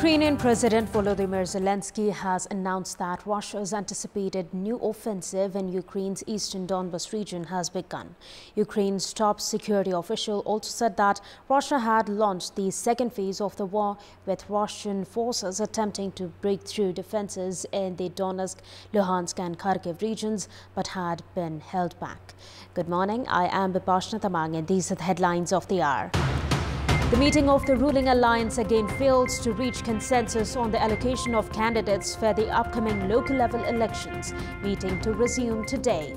Ukrainian President Volodymyr Zelensky has announced that Russia's anticipated new offensive in Ukraine's eastern Donbas region has begun. Ukraine's top security official also said that Russia had launched the second phase of the war, with Russian forces attempting to break through defenses in the Donetsk, Luhansk and Kharkiv regions, but had been held back. Good morning, I am Bipashna Tamang and these are the headlines of the hour. The meeting of the ruling alliance again failed to reach consensus on the allocation of candidates for the upcoming local-level elections, meeting to resume today.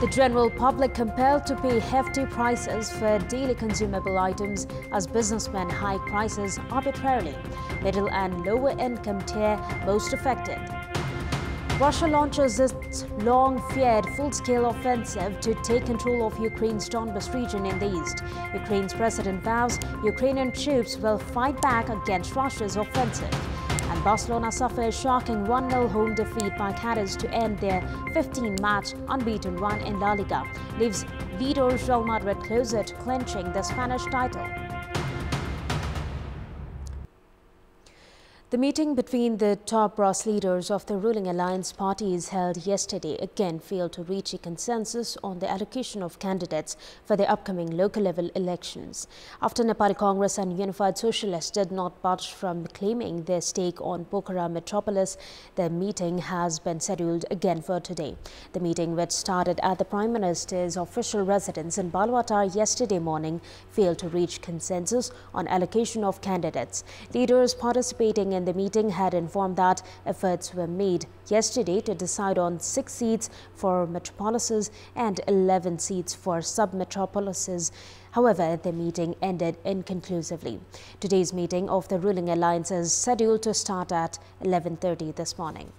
The general public compelled to pay hefty prices for daily consumable items as businessmen hike prices arbitrarily. Middle and lower income tier most affected. Russia launches its long-feared full-scale offensive to take control of Ukraine's Donbas region in the east. Ukraine's president vows Ukrainian troops will fight back against Russia's offensive. And Barcelona suffers shocking 1-0 home defeat by Cadiz to end their 15-match unbeaten run in La Liga, leaves leader Real Madrid closer to clinching the Spanish title. The meeting between the top brass leaders of the ruling alliance parties held yesterday again failed to reach a consensus on the allocation of candidates for the upcoming local-level elections. After Nepali Congress and Unified Socialists did not budge from claiming their stake on Pokhara metropolis, the meeting has been scheduled again for today. The meeting, which started at the Prime Minister's official residence in Balwatar yesterday morning, failed to reach consensus on allocation of candidates. Leaders participating in the meeting had informed that efforts were made yesterday to decide on 6 seats for metropolises and 11 seats for sub-metropolises. However, the meeting ended inconclusively. Today's meeting of the ruling alliance is scheduled to start at 11:30 this morning.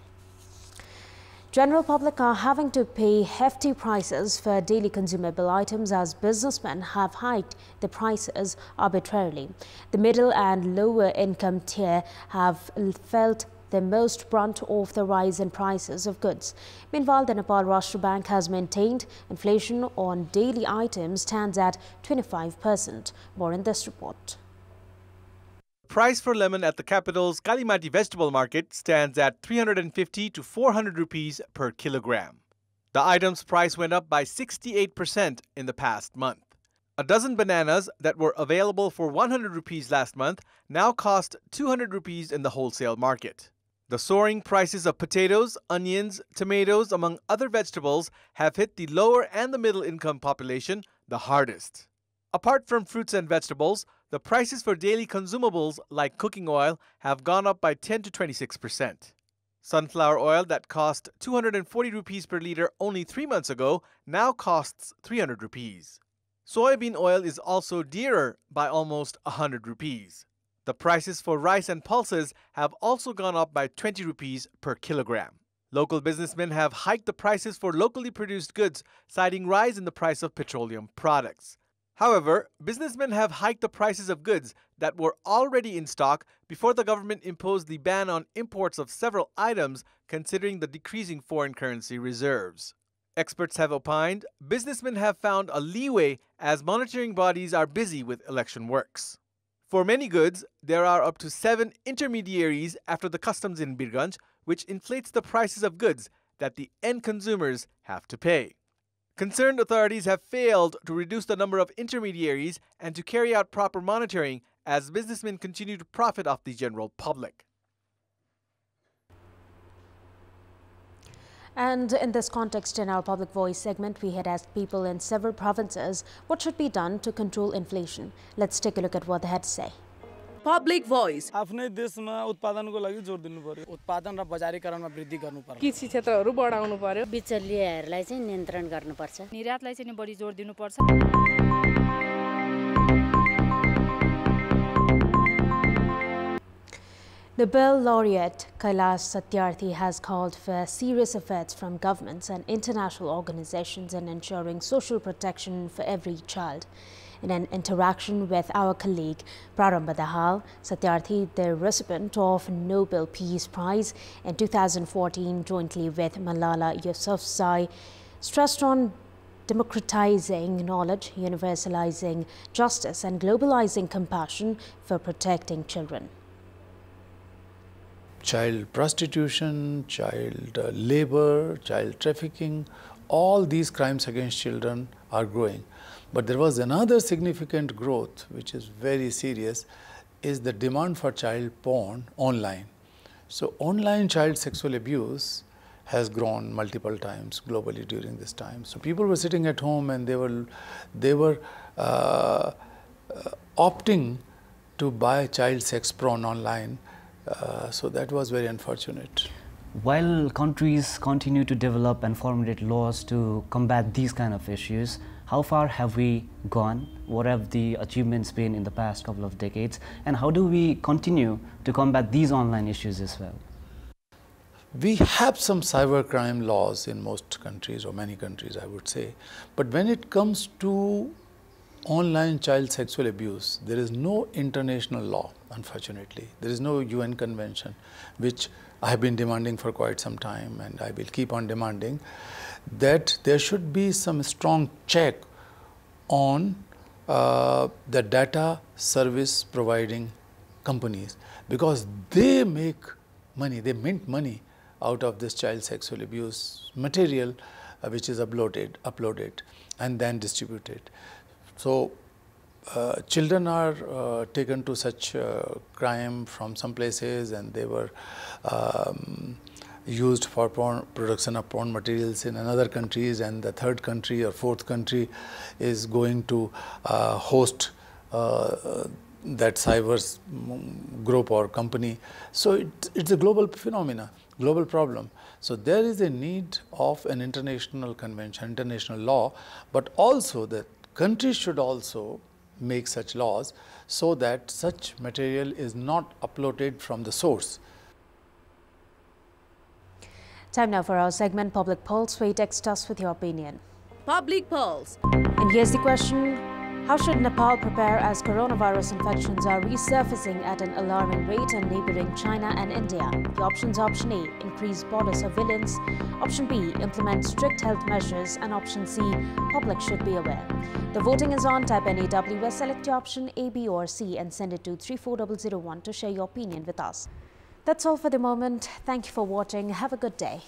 General public are having to pay hefty prices for daily consumable items as businessmen have hiked the prices arbitrarily. The middle and lower income tier have felt the most brunt of the rise in prices of goods. Meanwhile, the Nepal Rashtra Bank has maintained inflation on daily items stands at 25%. More in this report. Price for lemon at the capital's Kalimati vegetable market stands at 350 to 400 rupees per kilogram. The item's price went up by 68% in the past month. A dozen bananas that were available for 100 rupees last month now cost 200 rupees in the wholesale market. The soaring prices of potatoes, onions, tomatoes, among other vegetables, have hit the lower and the middle income population the hardest. Apart from fruits and vegetables, the prices for daily consumables like cooking oil have gone up by 10 to 26%. Sunflower oil that cost 240 rupees per litre only 3 months ago now costs 300 rupees. Soybean oil is also dearer by almost 100 rupees. The prices for rice and pulses have also gone up by 20 rupees per kilogram. Local businessmen have hiked the prices for locally produced goods, citing rise in the price of petroleum products. However, businessmen have hiked the prices of goods that were already in stock before the government imposed the ban on imports of several items, considering the decreasing foreign currency reserves. Experts have opined businessmen have found a leeway as monitoring bodies are busy with election works. For many goods, there are up to 7 intermediaries after the customs in Birganj, which inflates the prices of goods that the end consumers have to pay. Concerned authorities have failed to reduce the number of intermediaries and to carry out proper monitoring as businessmen continue to profit off the general public. And in this context, in our Public Voice segment, we had asked people in several provinces what should be done to control inflation. Let's take a look at what they had to say. Public Voice. आफ्नै देशमा उत्पादनको लागि जोड दिनु पर्यो उत्पादन र बजारीकरणमा वृद्धि गर्नु पर्यो कृषि क्षेत्रहरू बढाउनु पर्यो बिचल्लिएहरूलाई चाहिँ नियन्त्रण गर्नुपर्छ निर्यातलाई चाहिँ बढी जोड दिनुपर्छ Nobel laureate Kailash Satyarthi has called for serious efforts from governments and international organizations in ensuring social protection for every child. In an interaction with our colleague Prarambha Dahal, Satyarthi, the recipient of Nobel Peace Prize in 2014 jointly with Malala Yousafzai, stressed on democratizing knowledge, universalizing justice and globalizing compassion for protecting children. Child prostitution, child labor, child trafficking, all these crimes against children are growing. But there was another significant growth, which is very serious, is the demand for child porn online. So online child sexual abuse has grown multiple times globally during this time. So people were sitting at home and they were opting to buy child sex porn online. So that was very unfortunate. While countries continue to develop and formulate laws to combat these kind of issues, how far have we gone? What have the achievements been in the past couple of decades? And how do we continue to combat these online issues as well? We have some cybercrime laws in most countries, or many countries I would say. But when it comes to online child sexual abuse, there is no international law, unfortunately. There is no UN convention, which I have been demanding for quite some time, and I will keep on demanding, that there should be some strong check on the data service providing companies, because they make money, they mint money out of this child sexual abuse material which is uploaded and then distributed. So children are taken to such crime from some places, and they were used for production of porn materials in another countries, and the third country or fourth country is going to host that cyber group or company. So it's a global phenomena, global problem. So there is a need of an international convention, international law, but also the countries should also make such laws so that such material is not uploaded from the source. Time now for our segment Public Pulse, where you text us with your opinion. Public Pulse. And here's the question: how should Nepal prepare as coronavirus infections are resurfacing at an alarming rate in neighboring China and India? The options: option A, increase border surveillance; option B, implement strict health measures; and option C, public should be aware. The voting is on. Type NAWS, select your option A, B or C and send it to 34001 to share your opinion with us. That's all for the moment. Thank you for watching. Have a good day.